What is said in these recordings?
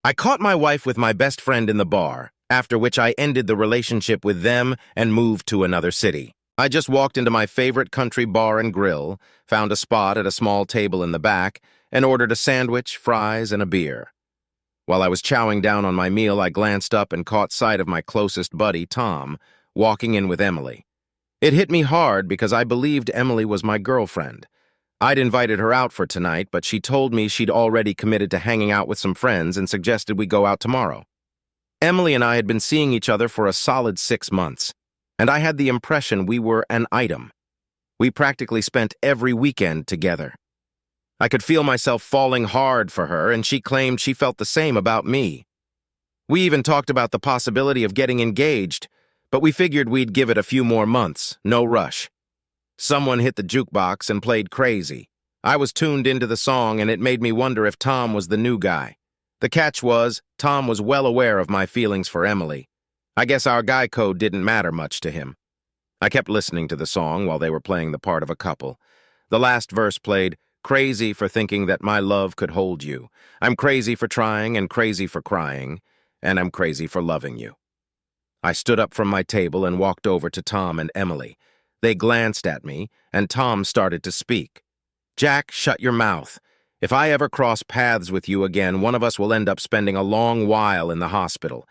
I caught my wife with my best friend in the bar, after which I ended the relationship with them and moved to another city. I just walked into my favorite country bar and grill, found a spot at a small table in the back, and ordered a sandwich, fries, and a beer. While I was chowing down on my meal, I glanced up and caught sight of my closest buddy, Tom, walking in with Emily. It hit me hard because I believed Emily was my girlfriend. I'd invited her out for tonight, but she told me she'd already committed to hanging out with some friends and suggested we go out tomorrow. Emily and I had been seeing each other for a solid 6 months, and I had the impression we were an item. We practically spent every weekend together. I could feel myself falling hard for her, and she claimed she felt the same about me. We even talked about the possibility of getting engaged, but we figured we'd give it a few more months, no rush. Someone hit the jukebox and played Crazy. I was tuned into the song, and it made me wonder if Tom was the new guy. The catch was, Tom was well aware of my feelings for Emily. I guess our guy code didn't matter much to him. I kept listening to the song while they were playing the part of a couple. The last verse played, "Crazy for thinking that my love could hold you. I'm crazy for trying and crazy for crying, and I'm crazy for loving you." I stood up from my table and walked over to Tom and Emily. They glanced at me, and Tom started to speak. "Jack, shut your mouth. If I ever cross paths with you again, one of us will end up spending a long while in the hospital.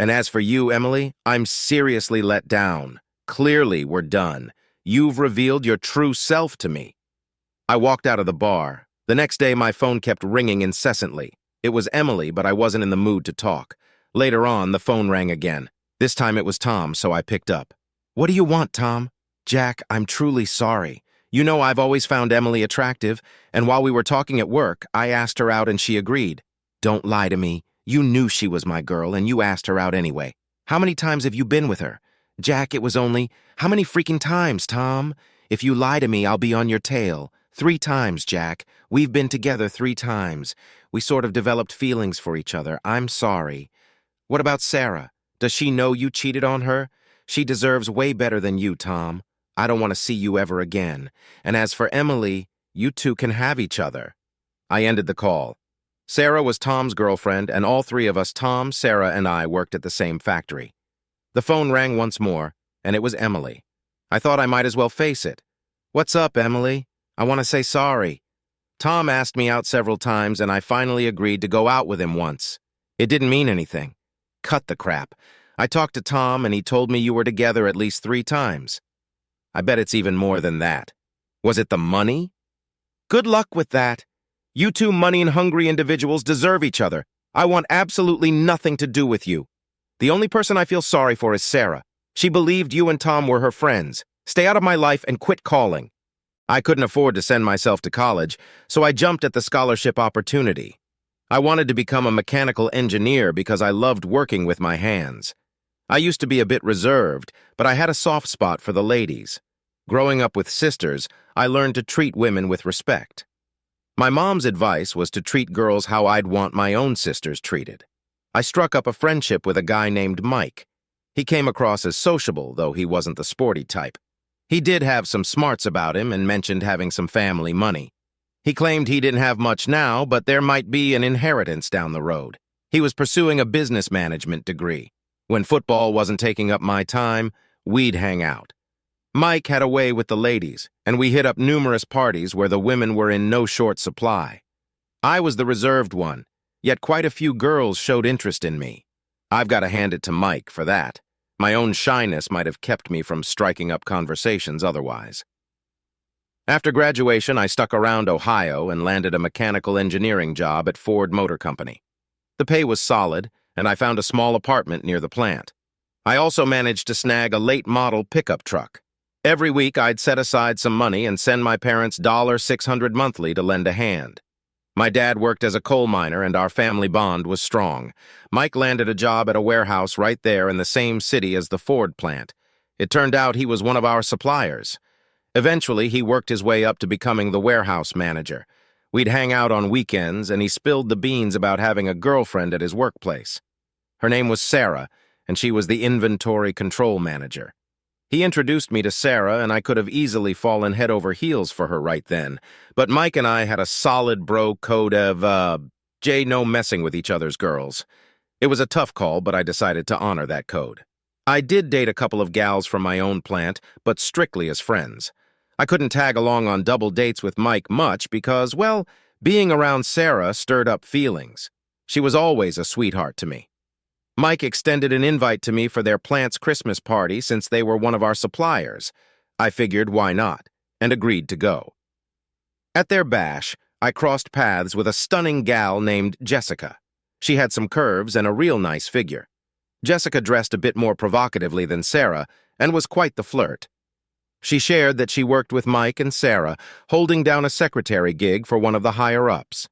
And as for you, Emily, I'm seriously let down. Clearly, we're done. You've revealed your true self to me." I walked out of the bar. The next day, my phone kept ringing incessantly. It was Emily, but I wasn't in the mood to talk. Later on, the phone rang again. This time it was Tom, so I picked up. "What do you want, Tom?" "Jack, I'm truly sorry. You know I've always found Emily attractive, and while we were talking at work, I asked her out and she agreed." "Don't lie to me. You knew she was my girl, and you asked her out anyway. How many times have you been with her?" "Jack, it was only—" "How many freaking times, Tom? If you lie to me, I'll be on your tail. 3 times, Jack. We've been together 3 times. We sort of developed feelings for each other. I'm sorry." "What about Sarah? Does she know you cheated on her? She deserves way better than you, Tom. I don't want to see you ever again. And as for Emily, you two can have each other." I ended the call. Sarah was Tom's girlfriend, and all 3 of us, Tom, Sarah, and I, worked at the same factory. The phone rang once more, and it was Emily. I thought I might as well face it. "What's up, Emily? I want to say sorry." Tom asked me out several times, and I finally agreed to go out with him once. It didn't mean anything. Cut the crap. I talked to Tom, and he told me you were together at least 3 times. I bet it's even more than that. Was it the money? Good luck with that. You 2 money and hungry individuals deserve each other. I want absolutely nothing to do with you. The only person I feel sorry for is Sarah. She believed you and Tom were her friends. Stay out of my life and quit calling. I couldn't afford to send myself to college, so I jumped at the scholarship opportunity. I wanted to become a mechanical engineer because I loved working with my hands. I used to be a bit reserved, but I had a soft spot for the ladies. Growing up with sisters, I learned to treat women with respect. My mom's advice was to treat girls how I'd want my own sisters treated. I struck up a friendship with a guy named Mike. He came across as sociable, though he wasn't the sporty type. He did have some smarts about him and mentioned having some family money. He claimed he didn't have much now, but there might be an inheritance down the road. He was pursuing a business management degree. When football wasn't taking up my time, we'd hang out. Mike had a way with the ladies, and we hit up numerous parties where the women were in no short supply. I was the reserved one, yet quite a few girls showed interest in me. I've got to hand it to Mike for that. My own shyness might have kept me from striking up conversations otherwise. After graduation, I stuck around Ohio and landed a mechanical engineering job at Ford Motor Company. The pay was solid, and I found a small apartment near the plant. I also managed to snag a late-model pickup truck. Every week, I'd set aside some money and send my parents $600 monthly to lend a hand. My dad worked as a coal miner, and our family bond was strong. Mike landed a job at a warehouse right there in the same city as the Ford plant. It turned out he was one of our suppliers. Eventually, he worked his way up to becoming the warehouse manager. We'd hang out on weekends, and he spilled the beans about having a girlfriend at his workplace. Her name was Sarah, and she was the inventory control manager. He introduced me to Sarah, and I could have easily fallen head over heels for her right then, but Mike and I had a solid bro code of, No messing with each other's girls. It was a tough call, but I decided to honor that code. I did date a couple of gals from my own plant, but strictly as friends. I couldn't tag along on double dates with Mike much because, well, being around Sarah stirred up feelings. She was always a sweetheart to me. Mike extended an invite to me for their plant's Christmas party since they were one of our suppliers. I figured why not, and agreed to go. At their bash, I crossed paths with a stunning gal named Jessica. She had some curves and a real nice figure. Jessica dressed a bit more provocatively than Sarah and was quite the flirt. She shared that she worked with Mike and Sarah, holding down a secretary gig for one of the higher-ups.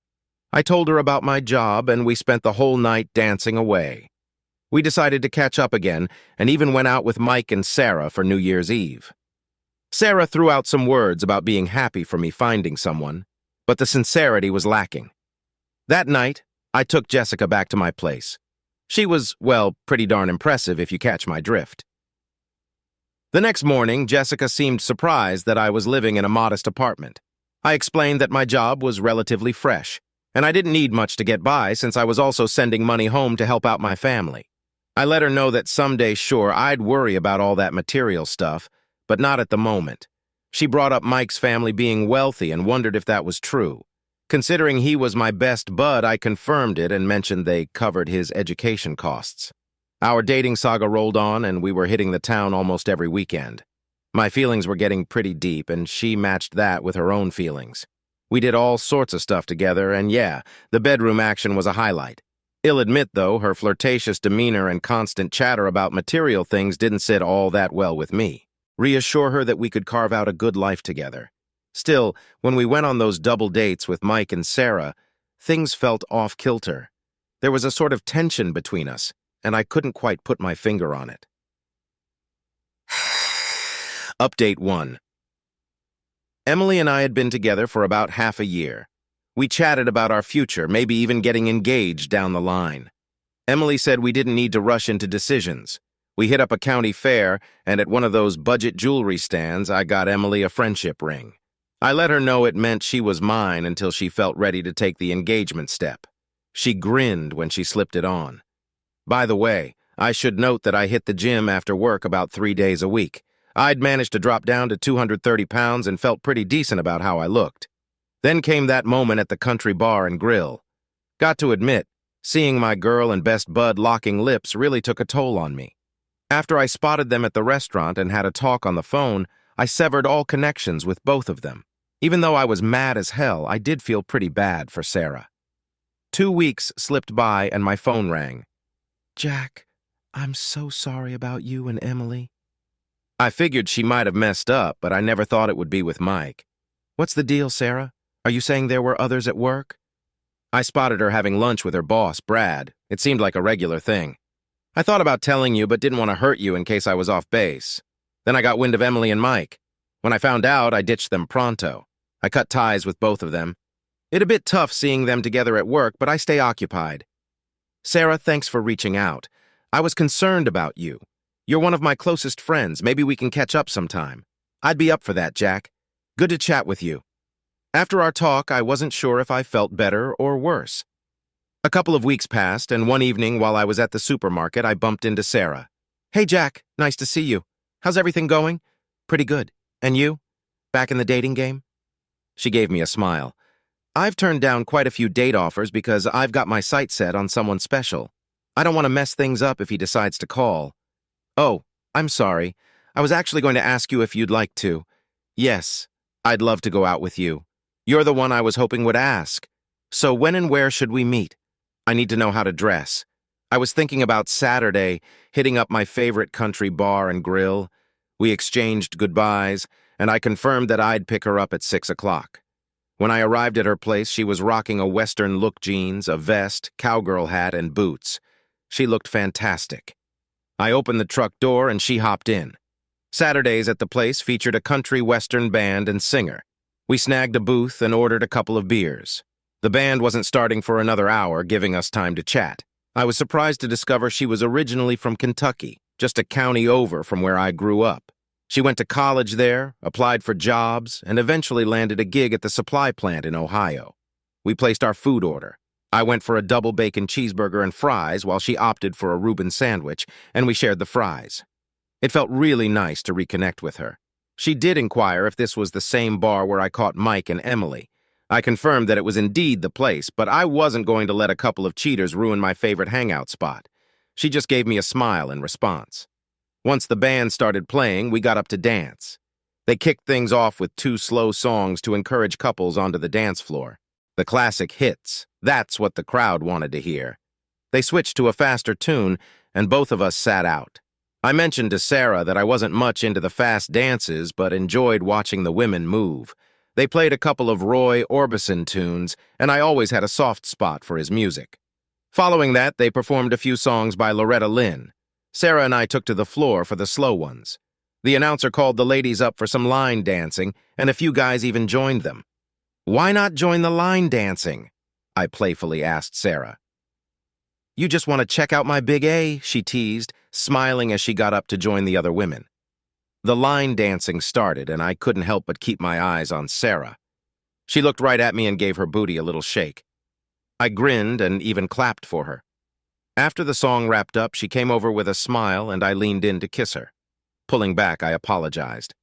I told her about my job, and we spent the whole night dancing away. We decided to catch up again, and even went out with Mike and Sarah for New Year's Eve. Sarah threw out some words about being happy for me finding someone, but the sincerity was lacking. That night, I took Jessica back to my place. She was, well, pretty darn impressive if you catch my drift. The next morning, Jessica seemed surprised that I was living in a modest apartment. I explained that my job was relatively fresh, and I didn't need much to get by since I was also sending money home to help out my family. I let her know that someday, sure, I'd worry about all that material stuff, but not at the moment. She brought up Mike's family being wealthy and wondered if that was true. Considering he was my best bud, I confirmed it and mentioned they covered his education costs. Our dating saga rolled on, and we were hitting the town almost every weekend. My feelings were getting pretty deep, and she matched that with her own feelings. We did all sorts of stuff together, and yeah, the bedroom action was a highlight. I'll admit, though, her flirtatious demeanor and constant chatter about material things didn't sit all that well with me. Reassure her that we could carve out a good life together. Still, when we went on those double dates with Mike and Sarah, things felt off-kilter. There was a sort of tension between us, and I couldn't quite put my finger on it. Update 1. Emily and I had been together for about half a year. We chatted about our future, maybe even getting engaged down the line. Emily said we didn't need to rush into decisions. We hit up a county fair, and at one of those budget jewelry stands, I got Emily a friendship ring. I let her know it meant she was mine until she felt ready to take the engagement step. She grinned when she slipped it on. By the way, I should note that I hit the gym after work about 3 days a week. I'd managed to drop down to 230 pounds and felt pretty decent about how I looked. Then came that moment at the country bar and grill. Got to admit, seeing my girl and best bud locking lips really took a toll on me. After I spotted them at the restaurant and had a talk on the phone, I severed all connections with both of them. Even though I was mad as hell, I did feel pretty bad for Sarah. 2 weeks slipped by and my phone rang. "Jack, I'm so sorry about you and Emily." I figured she might have messed up, but I never thought it would be with Mike. "What's the deal, Sarah? Are you saying there were others at work?" I spotted her having lunch with her boss, Brad. It seemed like a regular thing. "I thought about telling you, but didn't want to hurt you in case I was off base. Then I got wind of Emily and Mike. When I found out, I ditched them pronto. I cut ties with both of them. It's a bit tough seeing them together at work, but I stay occupied. Sarah, thanks for reaching out. I was concerned about you. You're one of my closest friends. Maybe we can catch up sometime." "I'd be up for that, Jack. Good to chat with you." After our talk, I wasn't sure if I felt better or worse. A couple of weeks passed, and one evening while I was at the supermarket, I bumped into Sarah. "Hey, Jack. Nice to see you. How's everything going?" "Pretty good. And you? Back in the dating game?" She gave me a smile. "I've turned down quite a few date offers because I've got my sights set on someone special. I don't want to mess things up if he decides to call." "Oh, I'm sorry. I was actually going to ask you if you'd like to." "Yes, I'd love to go out with you. You're the one I was hoping would ask. So when and where should we meet? I need to know how to dress. I was thinking about Saturday, hitting up my favorite country bar and grill. We exchanged goodbyes, and I confirmed that I'd pick her up at 6 o'clock. When I arrived at her place, she was rocking a Western-look jeans, a vest, cowgirl hat, and boots. She looked fantastic. I opened the truck door and she hopped in. Saturdays at the place featured a country western band and singer. We snagged a booth and ordered a couple of beers. The band wasn't starting for another hour, giving us time to chat. I was surprised to discover she was originally from Kentucky, just a county over from where I grew up. She went to college there, applied for jobs, and eventually landed a gig at the supply plant in Ohio. We placed our food order. I went for a double bacon cheeseburger and fries while she opted for a Reuben sandwich, and we shared the fries. It felt really nice to reconnect with her. She did inquire if this was the same bar where I caught Mike and Emily. I confirmed that it was indeed the place, but I wasn't going to let a couple of cheaters ruin my favorite hangout spot. She just gave me a smile in response. Once the band started playing, we got up to dance. They kicked things off with 2 slow songs to encourage couples onto the dance floor. The classic hits. That's what the crowd wanted to hear. They switched to a faster tune, and both of us sat out. I mentioned to Sarah that I wasn't much into the fast dances, but enjoyed watching the women move. They played a couple of Roy Orbison tunes, and I always had a soft spot for his music. Following that, they performed a few songs by Loretta Lynn. Sarah and I took to the floor for the slow ones. The announcer called the ladies up for some line dancing, and a few guys even joined them. "Why not join the line dancing?" I playfully asked Sarah. "You just want to check out my big A," she teased, smiling as she got up to join the other women. The line dancing started, and I couldn't help but keep my eyes on Sarah. She looked right at me and gave her booty a little shake. I grinned and even clapped for her. After the song wrapped up, she came over with a smile, and I leaned in to kiss her. Pulling back, I apologized.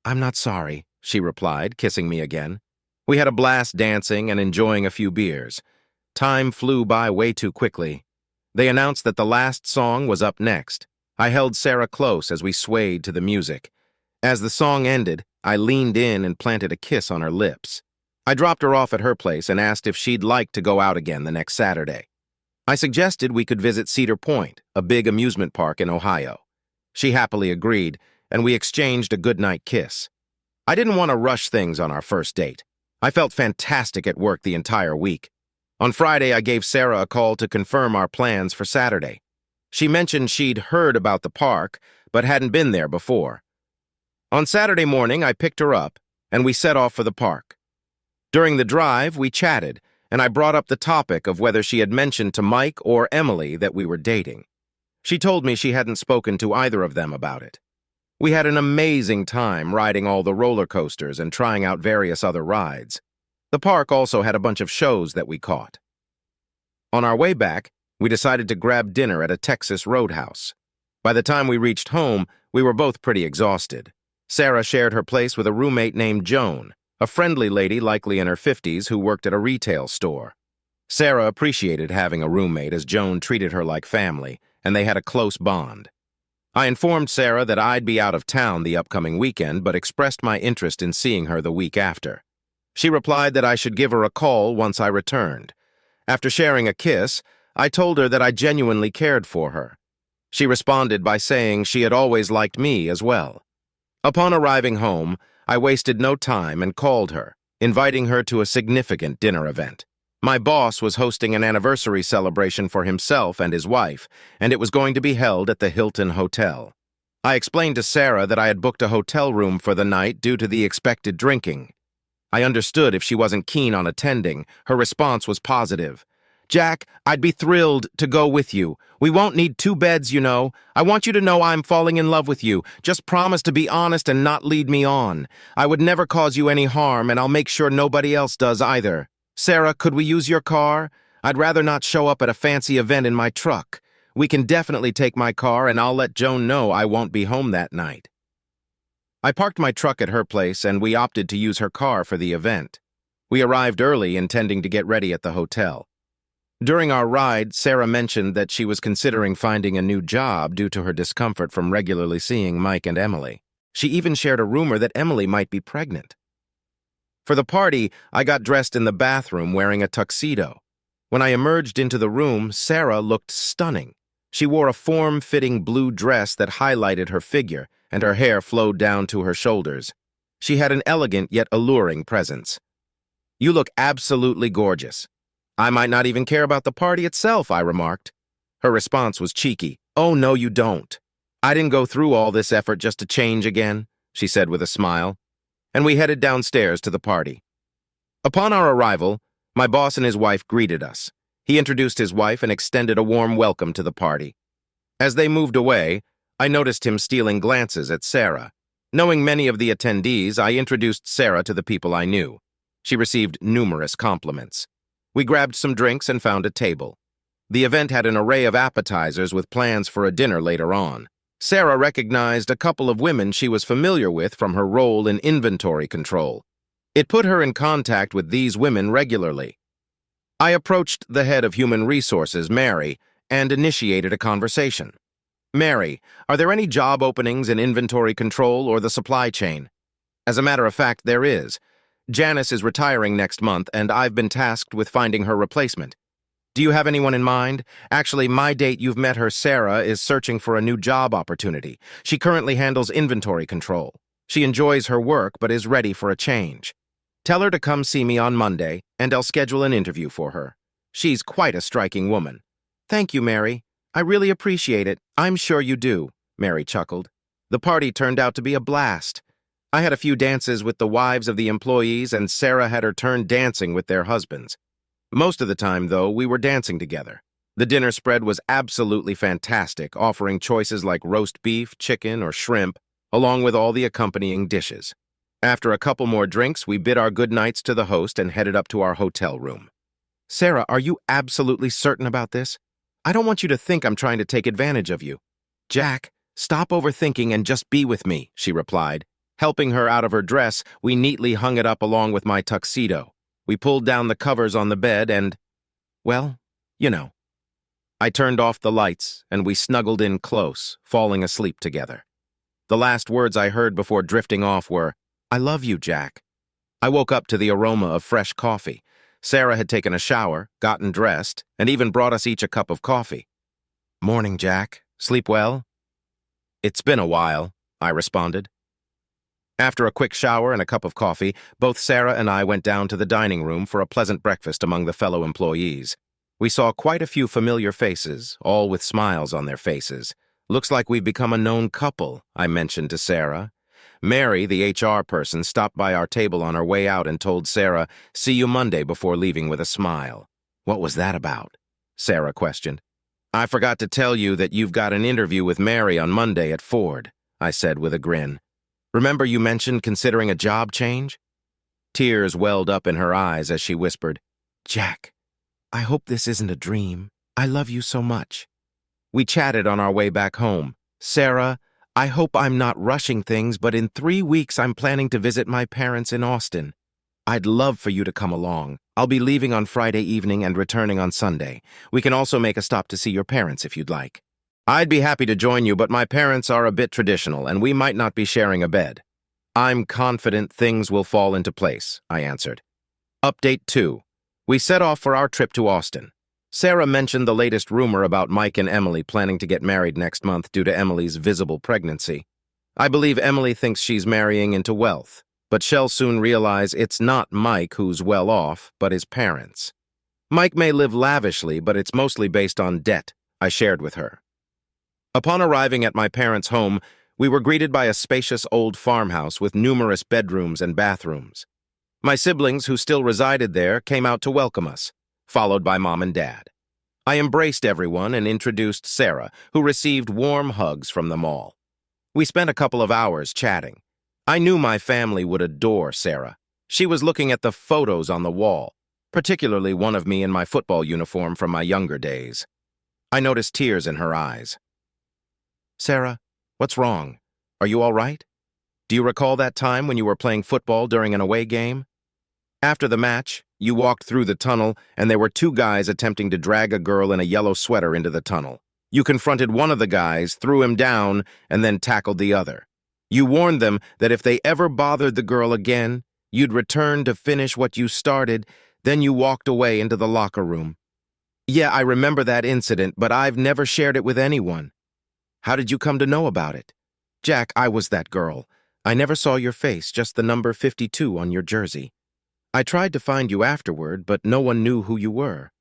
"I'm not sorry," she replied, kissing me again. We had a blast dancing and enjoying a few beers. Time flew by way too quickly. They announced that the last song was up next. I held Sarah close as we swayed to the music. As the song ended, I leaned in and planted a kiss on her lips. I dropped her off at her place and asked if she'd like to go out again the next Saturday. I suggested we could visit Cedar Point, a big amusement park in Ohio. She happily agreed, and we exchanged a goodnight kiss. I didn't want to rush things on our first date. I felt fantastic at work the entire week. On Friday, I gave Sarah a call to confirm our plans for Saturday. She mentioned she'd heard about the park, but hadn't been there before. On Saturday morning, I picked her up, and we set off for the park. During the drive, we chatted, and I brought up the topic of whether she had mentioned to Mike or Emily that we were dating. She told me she hadn't spoken to either of them about it. We had an amazing time riding all the roller coasters and trying out various other rides. The park also had a bunch of shows that we caught. On our way back, we decided to grab dinner at a Texas roadhouse. By the time we reached home, we were both pretty exhausted. Sarah shared her place with a roommate named Joan, a friendly lady likely in her 50s who worked at a retail store. Sarah appreciated having a roommate as Joan treated her like family, and they had a close bond. I informed Sarah that I'd be out of town the upcoming weekend, but expressed my interest in seeing her the week after. She replied that I should give her a call once I returned. After sharing a kiss, I told her that I genuinely cared for her. She responded by saying she had always liked me as well. Upon arriving home, I wasted no time and called her, inviting her to a significant dinner event. My boss was hosting an anniversary celebration for himself and his wife, and it was going to be held at the Hilton Hotel. I explained to Sarah that I had booked a hotel room for the night due to the expected drinking. I understood if she wasn't keen on attending. Her response was positive. "Jack, I'd be thrilled to go with you. We won't need 2 beds, you know. I want you to know I'm falling in love with you. Just promise to be honest and not lead me on. I would never cause you any harm, and I'll make sure nobody else does either. Sarah, could we use your car? I'd rather not show up at a fancy event in my truck. We can definitely take my car, and I'll let Joan know I won't be home that night." I parked my truck at her place, and we opted to use her car for the event. We arrived early, intending to get ready at the hotel. During our ride, Sarah mentioned that she was considering finding a new job due to her discomfort from regularly seeing Mike and Emily. She even shared a rumor that Emily might be pregnant. For the party, I got dressed in the bathroom wearing a tuxedo. When I emerged into the room, Sarah looked stunning. She wore a form-fitting blue dress that highlighted her figure, and her hair flowed down to her shoulders. She had an elegant yet alluring presence. "You look absolutely gorgeous. I might not even care about the party itself," I remarked. Her response was cheeky. "Oh, no, you don't. I didn't go through all this effort just to change again," she said with a smile. And we headed downstairs to the party. Upon our arrival, my boss and his wife greeted us. He introduced his wife and extended a warm welcome to the party. As they moved away, I noticed him stealing glances at Sarah. Knowing many of the attendees, I introduced Sarah to the people I knew. She received numerous compliments. We grabbed some drinks and found a table. The event had an array of appetizers with plans for a dinner later on. Sarah recognized a couple of women she was familiar with from her role in inventory control. It put her in contact with these women regularly. I approached the head of human resources, Mary, and initiated a conversation. Mary, are there any job openings in inventory control or the supply chain? As a matter of fact, there is. Janice is retiring next month, and I've been tasked with finding her replacement. Do you have anyone in mind? Actually, my date you've met her, Sarah, is searching for a new job opportunity. She currently handles inventory control. She enjoys her work, but is ready for a change. Tell her to come see me on Monday, and I'll schedule an interview for her. She's quite a striking woman. Thank you, Mary. I really appreciate it. I'm sure you do, Mary chuckled. The party turned out to be a blast. I had a few dances with the wives of the employees, and Sarah had her turn dancing with their husbands. Most of the time, though, we were dancing together. The dinner spread was absolutely fantastic, offering choices like roast beef, chicken, or shrimp, along with all the accompanying dishes. After a couple more drinks, we bid our goodnights to the host and headed up to our hotel room. Sarah, are you absolutely certain about this? I don't want you to think I'm trying to take advantage of you. Jack, stop overthinking and just be with me, she replied. Helping her out of her dress, we neatly hung it up along with my tuxedo. We pulled down the covers on the bed and, well, you know. I turned off the lights and we snuggled in close, falling asleep together. The last words I heard before drifting off were, I love you, Jack. I woke up to the aroma of fresh coffee. Sarah had taken a shower, gotten dressed, and even brought us each a cup of coffee. Morning, Jack. Sleep well? It's been a while, I responded. After a quick shower and a cup of coffee, both Sarah and I went down to the dining room for a pleasant breakfast among the fellow employees. We saw quite a few familiar faces, all with smiles on their faces. Looks like we've become a known couple, I mentioned to Sarah. Mary, the HR person, stopped by our table on her way out and told Sarah, see you Monday, before leaving with a smile. What was that about? Sarah questioned. I forgot to tell you that you've got an interview with Mary on Monday at Ford, I said with a grin. Remember you mentioned considering a job change? Tears welled up in her eyes as she whispered, Jack, I hope this isn't a dream. I love you so much. We chatted on our way back home. Sarah, I hope I'm not rushing things, but in 3 weeks I'm planning to visit my parents in Austin. I'd love for you to come along. I'll be leaving on Friday evening and returning on Sunday. We can also make a stop to see your parents if you'd like. I'd be happy to join you, but my parents are a bit traditional and we might not be sharing a bed. I'm confident things will fall into place, I answered. Update 2. We set off for our trip to Austin. Sarah mentioned the latest rumor about Mike and Emily planning to get married next month due to Emily's visible pregnancy. I believe Emily thinks she's marrying into wealth, but she'll soon realize it's not Mike who's well off, but his parents. Mike may live lavishly, but it's mostly based on debt, I shared with her. Upon arriving at my parents' home, we were greeted by a spacious old farmhouse with numerous bedrooms and bathrooms. My siblings, who still resided there, came out to welcome us, followed by Mom and Dad. I embraced everyone and introduced Sarah, who received warm hugs from them all. We spent a couple of hours chatting. I knew my family would adore Sarah. She was looking at the photos on the wall, particularly one of me in my football uniform from my younger days. I noticed tears in her eyes. Sarah, what's wrong? Are you all right? Do you recall that time when you were playing football during an away game? After the match, you walked through the tunnel, and there were 2 guys attempting to drag a girl in a yellow sweater into the tunnel. You confronted one of the guys, threw him down, and then tackled the other. You warned them that if they ever bothered the girl again, you'd return to finish what you started, then you walked away into the locker room. Yeah, I remember that incident, but I've never shared it with anyone. How did you come to know about it? Jack, I was that girl. I never saw your face, just the number 52 on your jersey. I tried to find you afterward, but no one knew who you were.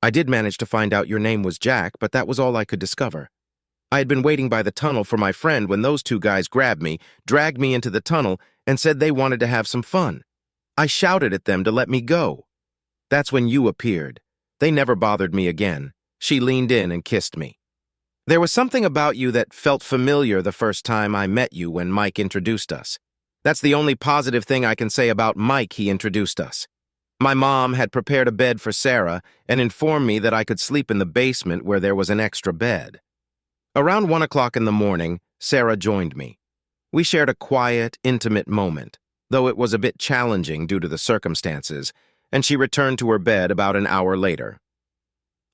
I did manage to find out your name was Jack, but that was all I could discover. I had been waiting by the tunnel for my friend when those 2 guys grabbed me, dragged me into the tunnel, and said they wanted to have some fun. I shouted at them to let me go. That's when you appeared. They never bothered me again. She leaned in and kissed me. There was something about you that felt familiar the first time I met you when Mike introduced us. That's the only positive thing I can say about Mike he introduced us. My mom had prepared a bed for Sarah and informed me that I could sleep in the basement where there was an extra bed. Around 1 o'clock in the morning, Sarah joined me. We shared a quiet, intimate moment, though it was a bit challenging due to the circumstances, and she returned to her bed about an hour later.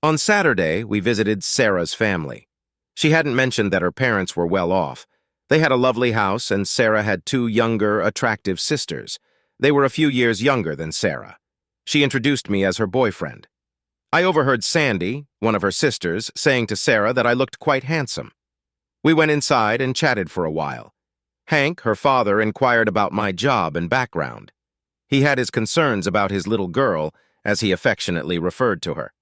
On Saturday, we visited Sarah's family. She hadn't mentioned that her parents were well off. They had a lovely house, and Sarah had two younger, attractive sisters. They were a few years younger than Sarah. She introduced me as her boyfriend. I overheard Sandy, one of her sisters, saying to Sarah that I looked quite handsome. We went inside and chatted for a while. Hank, her father, inquired about my job and background. He had his concerns about his little girl, as he affectionately referred to her.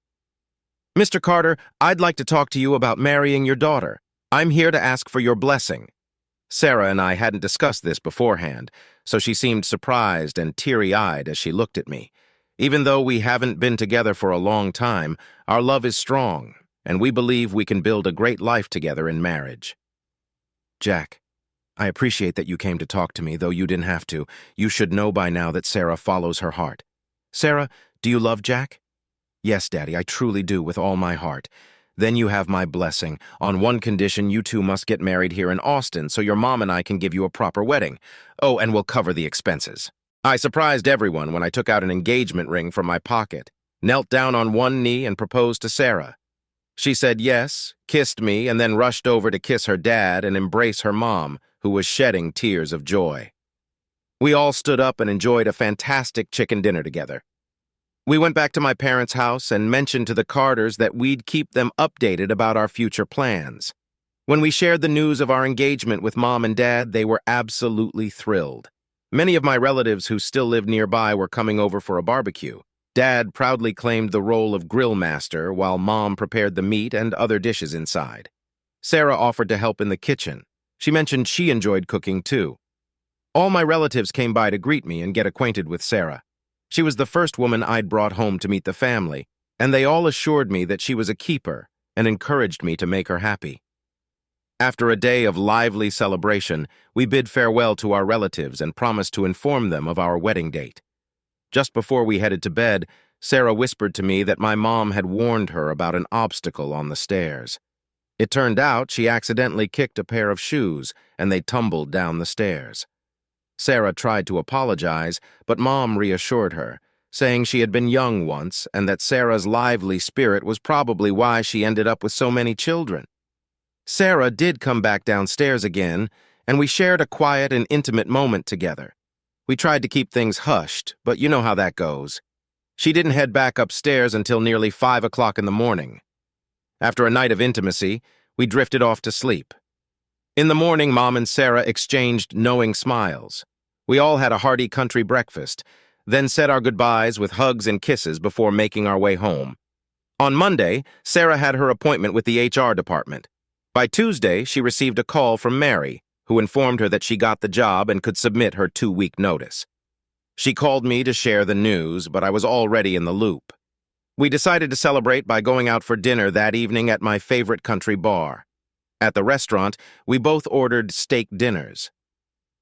"Mr. Carter, I'd like to talk to you about marrying your daughter. I'm here to ask for your blessing." Sarah and I hadn't discussed this beforehand, so she seemed surprised and teary-eyed as she looked at me. Even though we haven't been together for a long time, our love is strong, and we believe we can build a great life together in marriage. "Jack, I appreciate that you came to talk to me, though you didn't have to. You should know by now that Sarah follows her heart. Sarah, do you love Jack?" "Yes, Daddy, I truly do, with all my heart." "Then you have my blessing. On one condition, you two must get married here in Austin, so your mom and I can give you a proper wedding. Oh, and we'll cover the expenses." I surprised everyone when I took out an engagement ring from my pocket, knelt down on one knee, and proposed to Sarah. She said yes, kissed me, and then rushed over to kiss her dad and embrace her mom, who was shedding tears of joy. We all stood up and enjoyed a fantastic chicken dinner together. We went back to my parents' house and mentioned to the Carters that we'd keep them updated about our future plans. When we shared the news of our engagement with Mom and Dad, they were absolutely thrilled. Many of my relatives who still lived nearby were coming over for a barbecue. Dad proudly claimed the role of grill master while Mom prepared the meat and other dishes inside. Sarah offered to help in the kitchen. She mentioned she enjoyed cooking too. All my relatives came by to greet me and get acquainted with Sarah. She was the first woman I'd brought home to meet the family, and they all assured me that she was a keeper and encouraged me to make her happy. After a day of lively celebration, we bid farewell to our relatives and promised to inform them of our wedding date. Just before we headed to bed, Sarah whispered to me that my mom had warned her about an obstacle on the stairs. It turned out she accidentally kicked a pair of shoes, and they tumbled down the stairs. Sarah tried to apologize, but Mom reassured her, saying she had been young once and that Sarah's lively spirit was probably why she ended up with so many children. Sarah did come back downstairs again, and we shared a quiet and intimate moment together. We tried to keep things hushed, but you know how that goes. She didn't head back upstairs until nearly 5 o'clock in the morning. After a night of intimacy, we drifted off to sleep. In the morning, Mom and Sarah exchanged knowing smiles. We all had a hearty country breakfast, then said our goodbyes with hugs and kisses before making our way home. On Monday, Sarah had her appointment with the HR department. By Tuesday, she received a call from Mary, who informed her that she got the job and could submit her 2-week notice. She called me to share the news, but I was already in the loop. We decided to celebrate by going out for dinner that evening at my favorite country bar. At the restaurant, we both ordered steak dinners.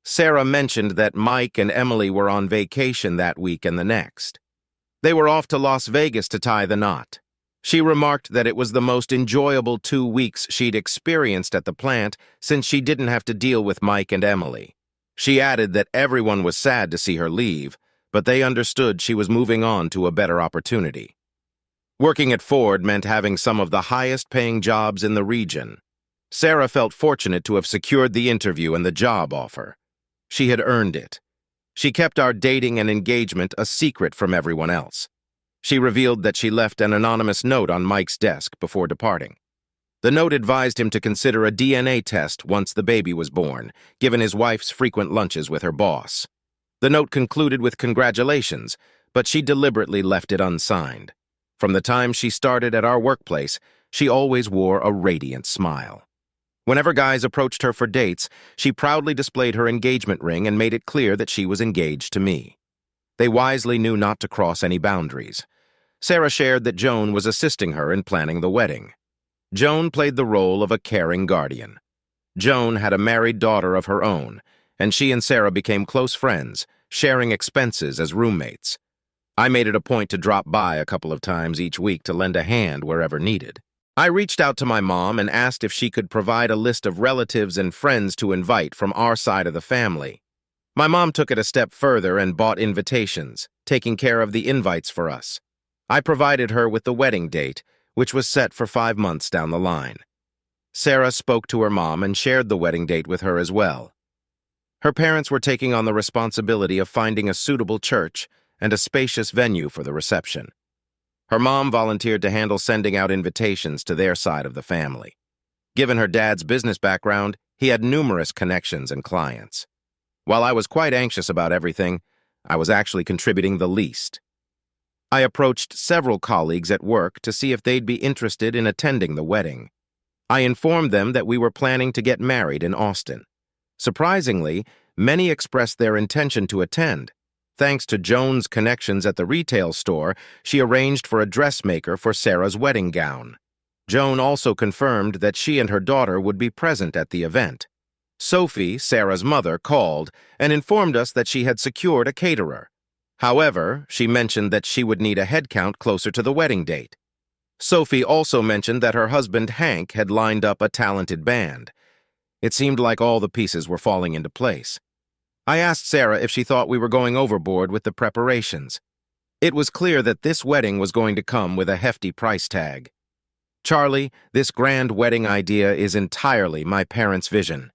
Sarah mentioned that Mike and Emily were on vacation that week and the next. They were off to Las Vegas to tie the knot. She remarked that it was the most enjoyable 2 weeks she'd experienced at the plant since she didn't have to deal with Mike and Emily. She added that everyone was sad to see her leave, but they understood she was moving on to a better opportunity. Working at Ford meant having some of the highest-paying jobs in the region. Sarah felt fortunate to have secured the interview and the job offer. She had earned it. She kept our dating and engagement a secret from everyone else. She revealed that she left an anonymous note on Mike's desk before departing. The note advised him to consider a DNA test once the baby was born, given his wife's frequent lunches with her boss. The note concluded with congratulations, but she deliberately left it unsigned. From the time she started at our workplace, she always wore a radiant smile. Whenever guys approached her for dates, she proudly displayed her engagement ring and made it clear that she was engaged to me. They wisely knew not to cross any boundaries. Sarah shared that Joan was assisting her in planning the wedding. Joan played the role of a caring guardian. Joan had a married daughter of her own, and she and Sarah became close friends, sharing expenses as roommates. I made it a point to drop by a couple of times each week to lend a hand wherever needed. I reached out to my mom and asked if she could provide a list of relatives and friends to invite from our side of the family. My mom took it a step further and bought invitations, taking care of the invites for us. I provided her with the wedding date, which was set for 5 months down the line. Sarah spoke to her mom and shared the wedding date with her as well. Her parents were taking on the responsibility of finding a suitable church and a spacious venue for the reception. Her mom volunteered to handle sending out invitations to their side of the family. Given her dad's business background, he had numerous connections and clients. While I was quite anxious about everything, I was actually contributing the least. I approached several colleagues at work to see if they'd be interested in attending the wedding. I informed them that we were planning to get married in Austin. Surprisingly, many expressed their intention to attend. Thanks to Joan's connections at the retail store, she arranged for a dressmaker for Sarah's wedding gown. Joan also confirmed that she and her daughter would be present at the event. Sophie, Sarah's mother, called and informed us that she had secured a caterer. However, she mentioned that she would need a head count closer to the wedding date. Sophie also mentioned that her husband, Hank, had lined up a talented band. It seemed like all the pieces were falling into place. I asked Sarah if she thought we were going overboard with the preparations. It was clear that this wedding was going to come with a hefty price tag. Charlie, this grand wedding idea is entirely my parents' vision.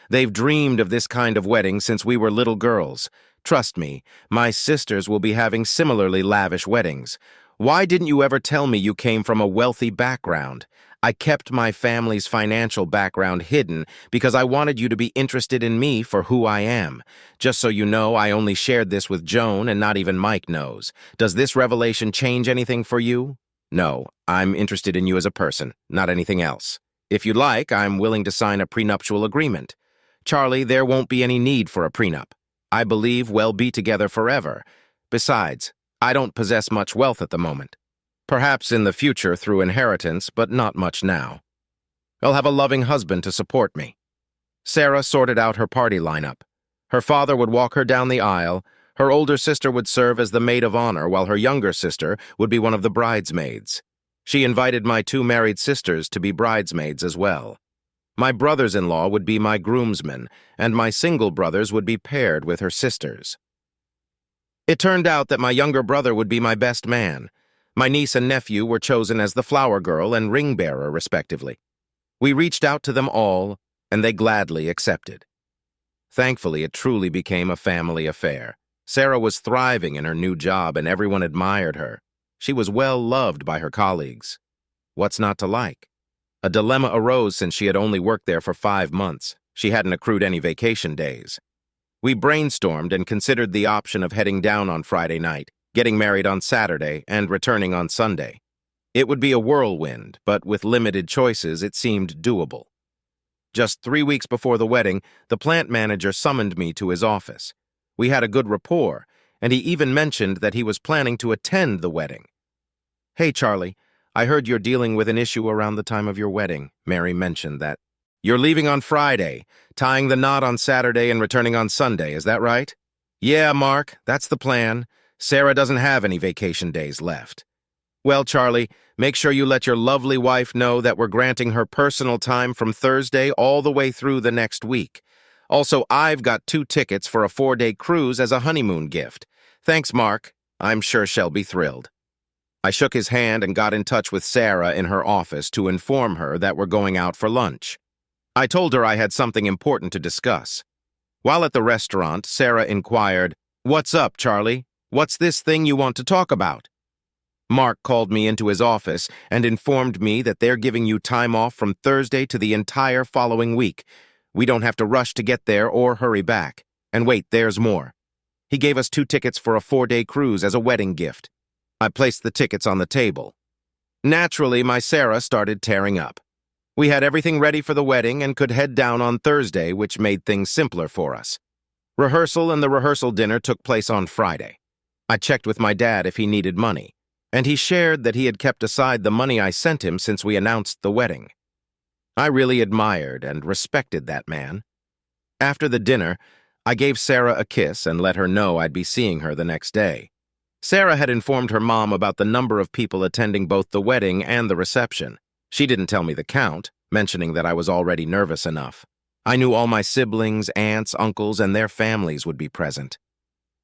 They've dreamed of this kind of wedding since we were little girls. Trust me, my sisters will be having similarly lavish weddings. Why didn't you ever tell me you came from a wealthy background? I kept my family's financial background hidden because I wanted you to be interested in me for who I am. Just so you know, I only shared this with Joan and not even Mike knows. Does this revelation change anything for you? No, I'm interested in you as a person, not anything else. If you'd like, I'm willing to sign a prenuptial agreement. Charlie, there won't be any need for a prenup. I believe we'll be together forever. Besides, I don't possess much wealth at the moment. Perhaps in the future through inheritance, but not much now. I'll have a loving husband to support me. Sarah sorted out her party lineup. Her father would walk her down the aisle. Her older sister would serve as the maid of honor, while her younger sister would be one of the bridesmaids. She invited my 2 married sisters to be bridesmaids as well. My brothers-in-law would be my groomsmen, and my single brothers would be paired with her sisters. It turned out that my younger brother would be my best man. My niece and nephew were chosen as the flower girl and ring bearer, respectively. We reached out to them all, and they gladly accepted. Thankfully, it truly became a family affair. Sarah was thriving in her new job, and everyone admired her. She was well loved by her colleagues. What's not to like? A dilemma arose since she had only worked there for 5 months. She hadn't accrued any vacation days. We brainstormed and considered the option of heading down on Friday night, getting married on Saturday, and returning on Sunday. It would be a whirlwind, but with limited choices, it seemed doable. Just 3 weeks before the wedding, the plant manager summoned me to his office. We had a good rapport, and he even mentioned that he was planning to attend the wedding. "Hey, Charlie, I heard you're dealing with an issue around the time of your wedding." Mary mentioned that. "You're leaving on Friday, tying the knot on Saturday and returning on Sunday, is that right?" "Yeah, Mark, that's the plan. Sarah doesn't have any vacation days left." "Well, Charlie, make sure you let your lovely wife know that we're granting her personal time from Thursday all the way through the next week. Also, I've got 2 tickets for a 4-day cruise as a honeymoon gift. Thanks, Mark. I'm sure she'll be thrilled." I shook his hand and got in touch with Sarah in her office to inform her that we're going out for lunch. I told her I had something important to discuss. While at the restaurant, Sarah inquired, "What's up, Charlie? What's this thing you want to talk about?" Mark called me into his office and informed me that they're giving you time off from Thursday to the entire following week. We don't have to rush to get there or hurry back. And wait, there's more. He gave us 2 tickets for a 4-day cruise as a wedding gift. I placed the tickets on the table. Naturally, my Sarah started tearing up. We had everything ready for the wedding and could head down on Thursday, which made things simpler for us. Rehearsal and the rehearsal dinner took place on Friday. I checked with my dad if he needed money, and he shared that he had kept aside the money I sent him since we announced the wedding. I really admired and respected that man. After the dinner, I gave Sarah a kiss and let her know I'd be seeing her the next day. Sarah had informed her mom about the number of people attending both the wedding and the reception. She didn't tell me the count, mentioning that I was already nervous enough. I knew all my siblings, aunts, uncles, and their families would be present.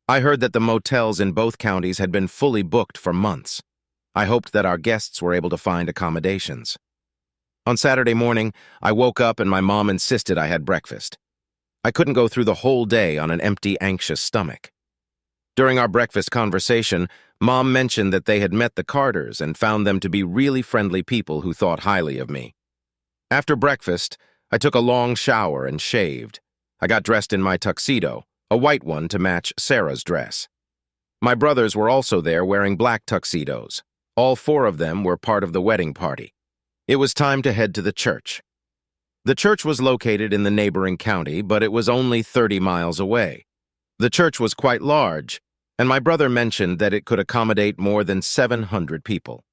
I heard that the motels in both counties had been fully booked for months. I hoped that our guests were able to find accommodations. On Saturday morning, I woke up and my mom insisted I had breakfast. I couldn't go through the whole day on an empty, anxious stomach. During our breakfast conversation, Mom mentioned that they had met the Carters and found them to be really friendly people who thought highly of me. After breakfast, I took a long shower and shaved. I got dressed in my tuxedo, a white one to match Sarah's dress. My brothers were also there wearing black tuxedos. All four of them were part of the wedding party. It was time to head to the church. The church was located in the neighboring county, but it was only 30 miles away. The church was quite large, and my brother mentioned that it could accommodate more than 700 people.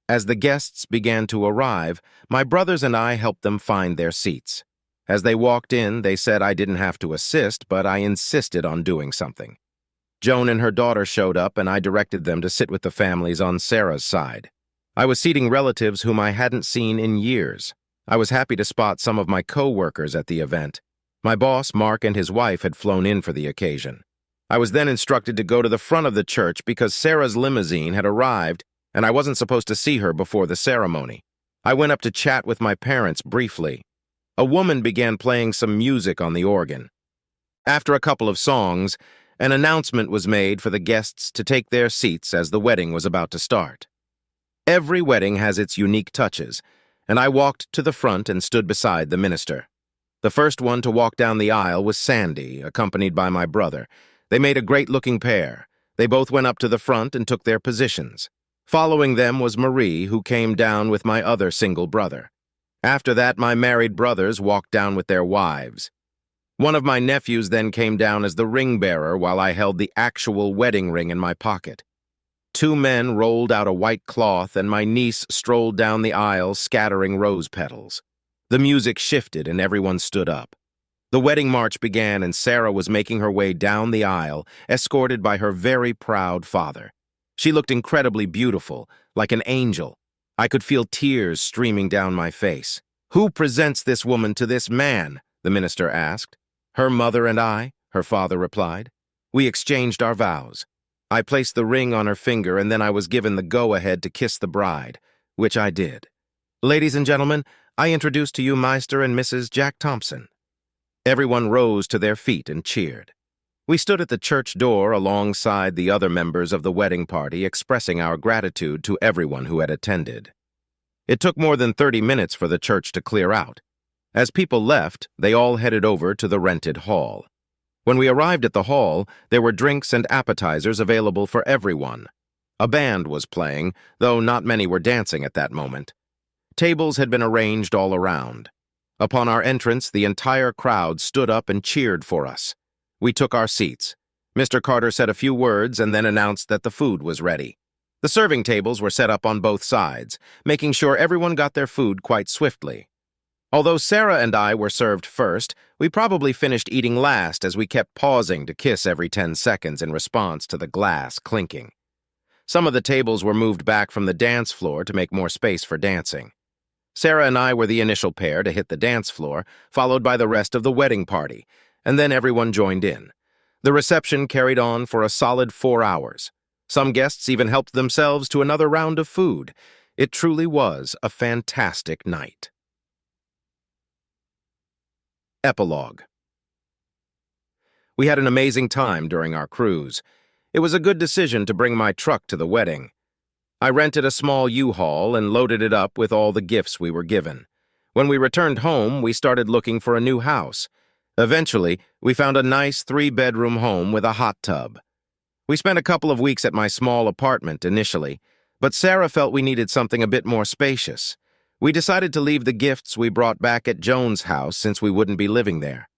As the guests began to arrive, my brothers and I helped them find their seats. As they walked in, they said I didn't have to assist, but I insisted on doing something. Joan and her daughter showed up, and I directed them to sit with the families on Sarah's side. I was seating relatives whom I hadn't seen in years. I was happy to spot some of my co-workers at the event. My boss, Mark, and his wife had flown in for the occasion. I was then instructed to go to the front of the church because Sarah's limousine had arrived and I wasn't supposed to see her before the ceremony. I went up to chat with my parents briefly. A woman began playing some music on the organ. After a couple of songs, an announcement was made for the guests to take their seats as the wedding was about to start. Every wedding has its unique touches, and I walked to the front and stood beside the minister. The first one to walk down the aisle was Sandy, accompanied by my brother. They made a great-looking pair. They both went up to the front and took their positions. Following them was Marie, who came down with my other single brother. After that, my married brothers walked down with their wives. One of my nephews then came down as the ring-bearer while I held the actual wedding ring in my pocket. Two men rolled out a white cloth and my niece strolled down the aisle scattering rose petals. The music shifted and everyone stood up. The wedding march began and Sarah was making her way down the aisle, escorted by her very proud father. She looked incredibly beautiful, like an angel. I could feel tears streaming down my face. "Who presents this woman to this man?" the minister asked. "Her mother and I," her father replied. We exchanged our vows. I placed the ring on her finger and then I was given the go-ahead to kiss the bride, which I did. "Ladies and gentlemen, I introduce to you Mr. and Mrs. Jack Thompson." Everyone rose to their feet and cheered. We stood at the church door alongside the other members of the wedding party, expressing our gratitude to everyone who had attended. It took more than 30 minutes for the church to clear out. As people left, they all headed over to the rented hall. When we arrived at the hall, there were drinks and appetizers available for everyone. A band was playing, though not many were dancing at that moment. Tables had been arranged all around. Upon our entrance, the entire crowd stood up and cheered for us. We took our seats. Mr. Carter said a few words and then announced that the food was ready. The serving tables were set up on both sides, making sure everyone got their food quite swiftly. Although Sarah and I were served first, we probably finished eating last as we kept pausing to kiss every 10 seconds in response to the glass clinking. Some of the tables were moved back from the dance floor to make more space for dancing. Sarah and I were the initial pair to hit the dance floor, followed by the rest of the wedding party, and then everyone joined in. The reception carried on for a solid 4 hours. Some guests even helped themselves to another round of food. It truly was a fantastic night. Epilogue. We had an amazing time during our cruise. It was a good decision to bring my truck to the wedding. I rented a small U-Haul and loaded it up with all the gifts we were given. When we returned home, we started looking for a new house. Eventually, we found a nice 3-bedroom home with a hot tub. We spent a couple of weeks at my small apartment initially, but Sarah felt we needed something a bit more spacious. We decided to leave the gifts we brought back at Joan's house since we wouldn't be living there.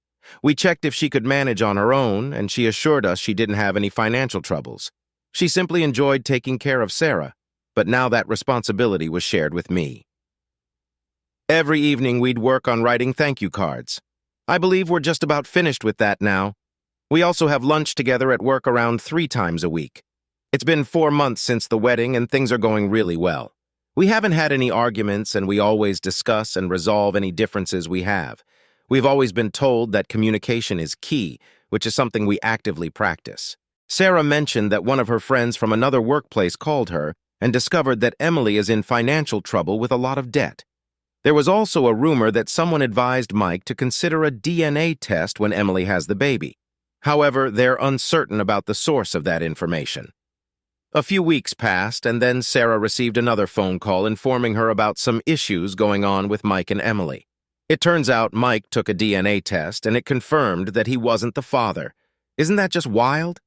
We checked if she could manage on her own, and she assured us she didn't have any financial troubles. She simply enjoyed taking care of Sarah, but now that responsibility was shared with me. Every evening we'd work on writing thank you cards. I believe we're just about finished with that now. We also have lunch together at work around 3 times a week. It's been 4 months since the wedding and things are going really well. We haven't had any arguments and we always discuss and resolve any differences we have. We've always been told that communication is key, which is something we actively practice. Sarah mentioned that one of her friends from another workplace called her and discovered that Emily is in financial trouble with a lot of debt. There was also a rumor that someone advised Mike to consider a DNA test when Emily has the baby. However, they're uncertain about the source of that information. A few weeks passed, and then Sarah received another phone call informing her about some issues going on with Mike and Emily. It turns out Mike took a DNA test, and it confirmed that he wasn't the father. Isn't that just wild?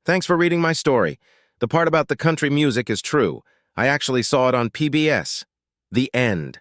Thanks for reading my story. The part about the country music is true. I actually saw it on PBS. The end.